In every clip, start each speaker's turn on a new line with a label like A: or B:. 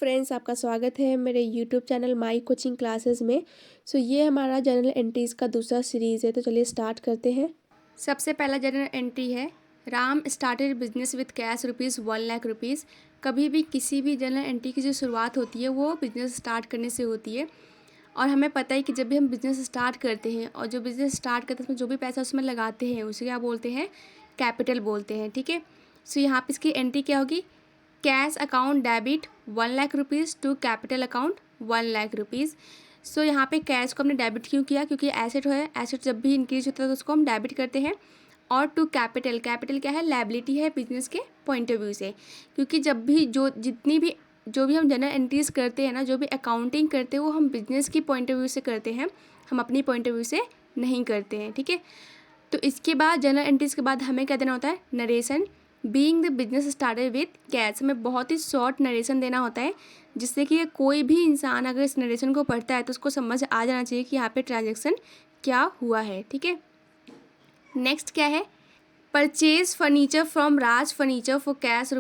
A: Friends, आपका स्वागत है मेरे YouTube channel my coaching classes में। ये हमारा जर्नल एंट्रीज़ का दूसरा सीरीज़ है, तो चलिए स्टार्ट करते हैं। सबसे पहला जर्नल एंट्री है, Ram started business with cash ₹1,00,000। कभी भी किसी भी जर्नल एंट्री की जो शुरुआत होती है वो बिज़नेस स्टार्ट करने से होती है। और हमें पता है कि जब भी हम बिज़नेस स्टार्ट करते हैं और जो बिज़नेस स्टार्ट करते हैं उसमें जो भी पैसा उसमें लगाते हैं उसे क्या बोलते हैं, कैपिटल बोलते हैं। ठीक है, यहाँ पे इसकी एंट्री क्या होगी, cash account debit ₹1,00,000 to capital account ₹1,00,000। यहाँ पे कैश को हमने डेबिट क्यों किया, क्योंकि एसेट है, एसेट जब भी इंक्रीज होता है तो उसको हम डेबिट करते हैं। और टू कैपिटल, कैपिटल क्या है, लायबिलिटी है बिजनेस के पॉइंट ऑफ व्यू से, क्योंकि जब भी जो भी हम जनरल एंट्रीज करते हैं ना, जो भी अकाउंटिंग करते हैं वो हम बिजनेस की पॉइंट ऑफ व्यू से करते हैं, हम अपनी पॉइंट ऑफ व्यू से नहीं करते हैं। ठीक है, तो इसके बाद जनरल एंट्रीज के बाद हमें क्या देना होता है, narration. Being the business started with cash, हमें बहुत ही शॉर्ट नरेशन देना होता है, जिससे कि कोई भी इंसान अगर इस नरेशन को पढ़ता है तो उसको समझ आ जाना चाहिए कि यहाँ पे ट्रांजैक्शन क्या हुआ है। ठीक है, नेक्स्ट क्या है, purchase furniture from Raj furniture for cash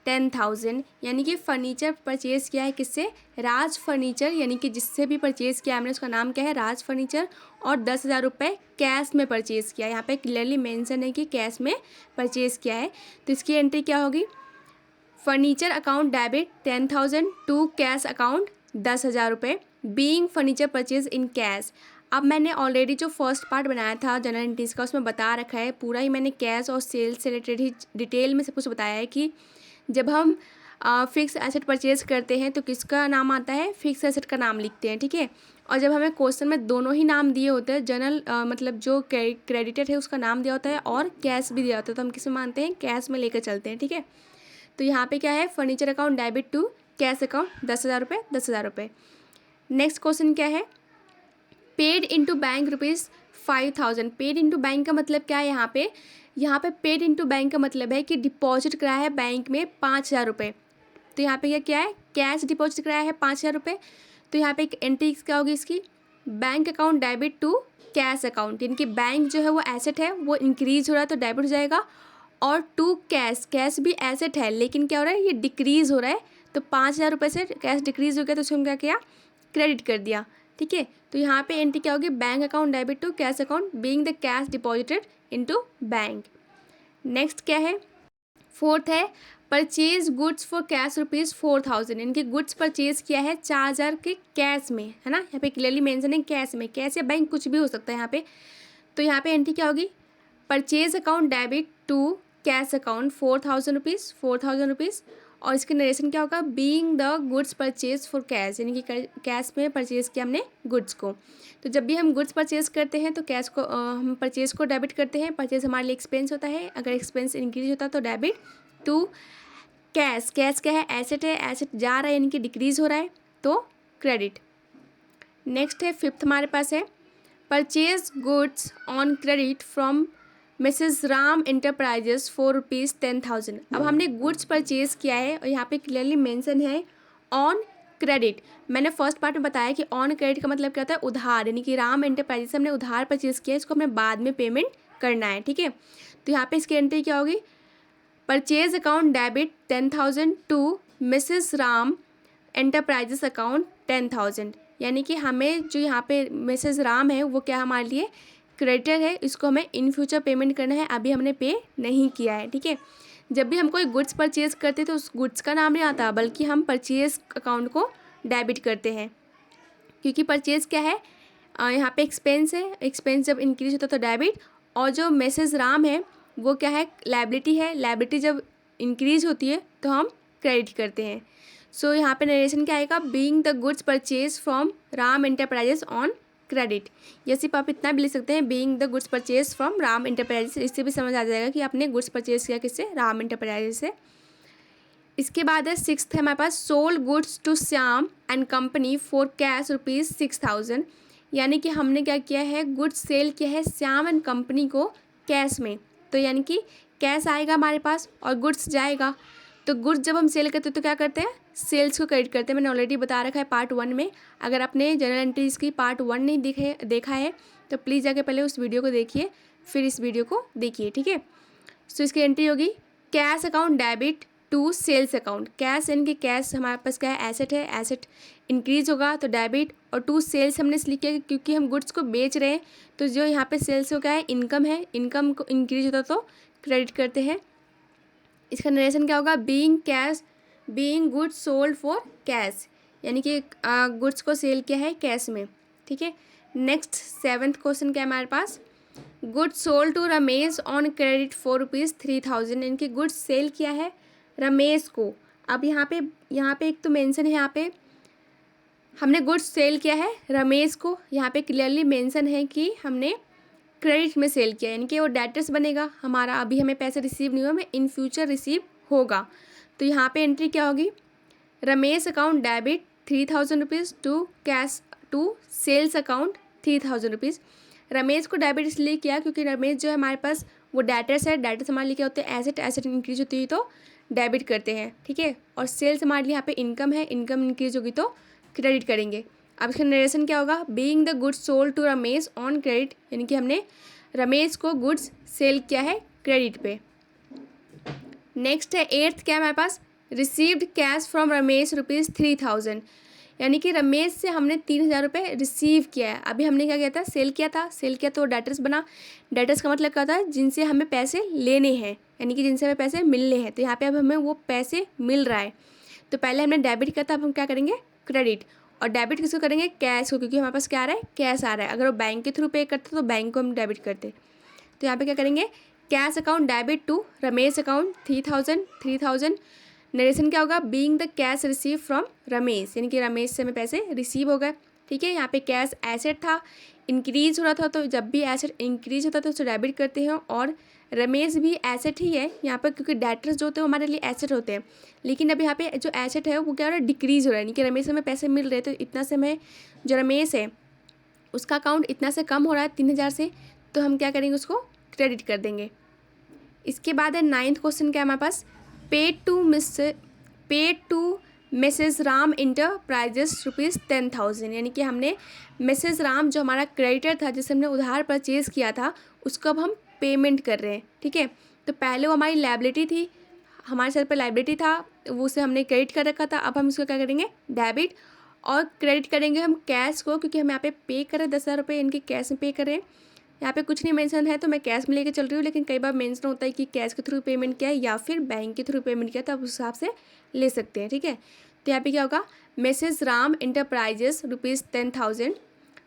A: ₹10,000। यानी कि फर्नीचर परचेज किया है किससे, राज फर्नीचर, यानी कि जिससे भी परचेज किया हमने उसका नाम क्या है, राज फर्नीचर, और 10,000 रुपये कैश में परचेज किया। यहाँ पे क्लियरली मेंशन है कि कैश में परचेज किया है, तो इसकी एंट्री क्या होगी, furniture account debit 10,000 to cash account 10,000 रुपये, being furniture purchase in cash. अब मैंने ऑलरेडी जो फर्स्ट पार्ट बनाया था जनरल एंट्रीज़ का उसमें बता रखा है, पूरा ही मैंने कैश और सेल्स से रिलेटेड ही डिटेल में सब कुछ बताया है कि जब हम फिक्स एसेट परचेज करते हैं तो किसका नाम आता है, फिक्स एसेट का नाम लिखते हैं। ठीक है, और जब हमें क्वेश्चन में दोनों ही नाम दिए होते हैं, जनरल मतलब जो क्रेडिटर है उसका नाम दिया होता है और कैश भी दिया होता है, तो हम किस में मानते हैं, कैश में लेकर चलते हैं। ठीक है, तो यहाँ पे क्या है, furniture account debit to cash account 10,000 रुपये 10,000 रुपये। नेक्स्ट क्वेश्चन क्या है, paid into bank ₹5,000। Paid into bank का मतलब क्या है, यहाँ पे पेड इंटू बैंक का मतलब है कि डिपॉजिट कराया है बैंक में 5,000 रुपये। तो यहाँ पे क्या है, कैश डिपॉजिट कराया है 5,000 रुपये। तो यहाँ पे एक एंट्री क्या होगी इसकी, bank account debit to cash account, यानी कि बैंक जो है वो एसेट है, वो इंक्रीज हो रहा है तो डेबिट हो जाएगा, और टू कैश, कैश भी एसेट है लेकिन क्या हो रहा है, ये डिक्रीज हो रहा है, तो 5,000 रुपये से कैश डिक्रीज हो गया तो उसको हम क्या किया, क्रेडिट कर दिया। ठीक है, तो यहाँ पे एंट्री क्या होगी, bank account debit to cash account being the cash deposited into bank. Next क्या है, फोर्थ है, परचेज गुड्स फॉर कैश ₹4,000। यानी कि गुड्स परचेज किया है 4,000 के कैश में, है ना, यहाँ पे क्लियरली मेंशन है कैश में, कैश या बैंक कुछ भी हो सकता है यहाँ पे। तो यहाँ पे एंट्री क्या होगी, purchase account debit to cash account ₹4,000 और इसके नरेशन क्या होगा, being the goods purchase for cash, यानी कि कैश में परचेज किया हमने गुड्स को। तो जब भी हम गुड्स परचेज करते हैं तो कैश को हम परचेज को डेबिट करते हैं, परचेज हमारे लिए एक्सपेंस होता है, अगर एक्सपेंस इंक्रीज होता है तो डेबिट टू कैश, कैश क्या है, एसेट है, एसेट जा रहा है यानी कि डिक्रीज हो रहा है तो क्रेडिट। नेक्स्ट है, फिफ्थ हमारे पास है, purchase goods on credit from Mrs Ram enterprises for ₹10,000। अब हमने गुड्स परचेज किया है और यहाँ पे क्लियरली मेंशन है ऑन क्रेडिट। मैंने फर्स्ट पार्ट में बताया कि ऑन क्रेडिट का मतलब क्या होता है, उधार, यानी कि राम इंटरप्राइजेस से हमने उधार परचेज किया है, इसको हमें बाद में पेमेंट करना है। ठीक है, तो यहाँ पे इसकी एंट्री क्या होगी, purchase account debit 10,000 to Mrs Ram enterprises account 10,000। यानी कि हमें जो यहाँ पे मिसेस राम है वो क्या हमारे लिए क्रेडिटर है, इसको हमें इन फ्यूचर पेमेंट करना है, अभी हमने पे नहीं किया है। ठीक है, जब भी हम कोई गुड्स परचेज करते हैं तो उस गुड्स का नाम नहीं आता, बल्कि हम परचेज अकाउंट को डेबिट करते हैं, क्योंकि परचेज क्या है, यहाँ पे एक्सपेंस है, एक्सपेंस जब इंक्रीज होता है तो डेबिट, और जो मिसेस राम है वो क्या है, लायबिलिटी है, लायबिलिटी जब इंक्रीज होती है तो हम क्रेडिट करते हैं। यहाँ पे नरेशन क्या आएगा, being the goods purchase from Ram enterprises on credit, या सिर्फ आप इतना भी लिख सकते हैं, being the goods purchase from Ram enterprises, इससे भी समझ आ जाएगा कि आपने गुड्स परचेज किया किससे, राम एंटरप्राइजेस से। इसके बाद है सिक्स्थ है हमारे पास, sold goods to Shyam and company for cash ₹6,000। यानी कि हमने क्या किया है, गुड्स सेल किया है श्याम एंड कंपनी को कैश में, तो यानी कि कैश आएगा हमारे पास और गुड्स जाएगा, तो गुड्स जब हम सेल करते हैं तो क्या करते हैं, सेल्स को क्रेडिट करते हैं। मैंने ऑलरेडी बता रखा है पार्ट 1 में, अगर आपने जनरल एंट्रीज की पार्ट 1 नहीं देखा है तो प्लीज़ जाके पहले उस वीडियो को देखिए, फिर इस वीडियो को देखिए। ठीक है, इसकी एंट्री होगी, cash account debit to sales account. Cash यानी कि कैश हमारे पास क्या है, एसेट है, एसेट इंक्रीज होगा तो डेबिट, और टू सेल्स हमने इसलिए किया क्योंकि हम गुड्स को बेच रहे हैं, तो जो यहाँ पे सेल्स हो क्या है, इनकम है, इनकम को इंक्रीज होता तो क्रेडिट करते हैं। इसका नरेशन क्या होगा, being goods sold for cash, यानी कि गुड्स को सेल किया है कैश में। ठीक है, नेक्स्ट 7th क्वेश्चन क्या है हमारे पास, goods sold to Ramesh on credit for ₹3000, यानी कि गुड्स सेल किया है रमेश को। अब यहाँ पे एक तो मेंशन है, यहाँ पे हमने गुड्स सेल किया है रमेश को, यहाँ पे क्लियरली मेंशन है कि हमने क्रेडिट में सेल किया, यानी कि वो डेटर्स बनेगा हमारा, अभी हमें पैसे रिसीव नहीं हुआ, हमें इन फ्यूचर रिसीव होगा। तो यहाँ पे एंट्री क्या होगी, Ramesh account debit ₹3000 to cash to sales account ₹3000। Ramesh को डेबिट इसलिए किया क्योंकि रमेश जो है हमारे पास वो डेटर्स है, डेटर्स हमारे लिए क्या होते हैं, एसेट इंक्रीज होती है तो डेबिट करते हैं। ठीक है, और सेल्स हमारे लिए यहाँ पे इनकम है, इनकम इंक्रीज होगी तो क्रेडिट करेंगे। अब इसका नरेशन क्या होगा, being the goods sold to Ramesh on credit, यानी कि हमने रमेश को गुड्स सेल किया है क्रेडिट पे। नेक्स्ट है 8th क्या है हमारे पास, रिसीव्ड कैश फ्रॉम रमेश ₹3000, यानी कि रमेश से हमने 3000 रुपये रिसीव किया है। अभी हमने क्या किया था, सेल किया तो डेटर्स बना। डेटर्स का मतलब क्या होता है, जिनसे हमें पैसे लेने हैं, यानी कि जिनसे हमें पैसे मिलने हैं। तो यहाँ पे अब हमें वो पैसे मिल रहा है, तो पहले हमने डेबिट किया था, अब हम क्या करेंगे, क्रेडिट। और डेबिट किसको करेंगे, कैश को, क्योंकि हमारे पास क्या आ रहा है, कैश आ रहा है। अगर वो बैंक के थ्रू पे करते तो बैंक को हम डेबिट करते। तो यहाँ पे क्या करेंगे, cash account debit to Ramesh account 3000। Narration क्या होगा, being the cash receive from Ramesh, यानी कि रमेश से हमें पैसे रिसीव हो गए। ठीक है, यहाँ पे कैश एसेट था, इंक्रीज हो रहा था, तो जब भी एसेट इंक्रीज होता है तो उसे डेबिट करते हैं, और रमेश भी एसेट ही है यहाँ पर, क्योंकि डेटर्स जो होते हैं हमारे लिए एसेट होते हैं। लेकिन अब यहाँ पे जो एसेट है वो क्या हो रहा है, डिक्रीज हो रहा है, यानी कि रमेश से हमें पैसे मिल रहे हैं, तो इतना से हमें जो रमेश है उसका अकाउंट इतना से कम हो रहा है 3000 से, तो हम क्या करेंगे, उसको क्रेडिट कर देंगे। इसके बाद है 9th क्वेश्चन क्या है हमारे पास, paid to Mrs Ram enterprises ₹10,000, यानी कि हमने मिसेस राम जो हमारा क्रेडिटर था, जिसे हमने उधार परचेज़ किया था, उसको अब हम पेमेंट कर रहे हैं। ठीक है, तो पहले वो हमारी लायबिलिटी थी, हमारे सर पर लायबिलिटी था, वो उसे हमने क्रेडिट कर रखा था। अब हम इसको क्या करेंगे, डेबिट, और क्रेडिट करेंगे हम कैश को, क्योंकि हम यहाँ पे पे करें 10,000 रुपये, इनके कैश में पे करें। यहाँ पे कुछ नहीं मेंशन है तो मैं कैश में लेके चल रही हूँ, लेकिन कई बार मेंशन होता है कि कैश के थ्रू पेमेंट किया है या फिर बैंक के थ्रू पेमेंट किया, तो आप उस हिसाब से ले सकते हैं। ठीक है, तो यहाँ पे क्या होगा, Mrs Ram enterprises ₹10,000,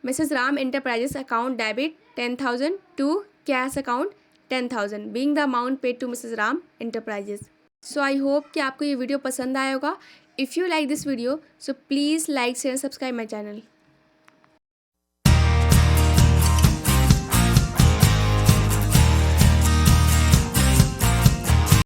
A: Mrs Ram enterprises account debit 10,000 to cash account 10,000 being the amount paid to Mrs Ram enterprises. So I hope कि आपको ये वीडियो पसंद आया होगा। If you like this video so please like share subscribe my channel.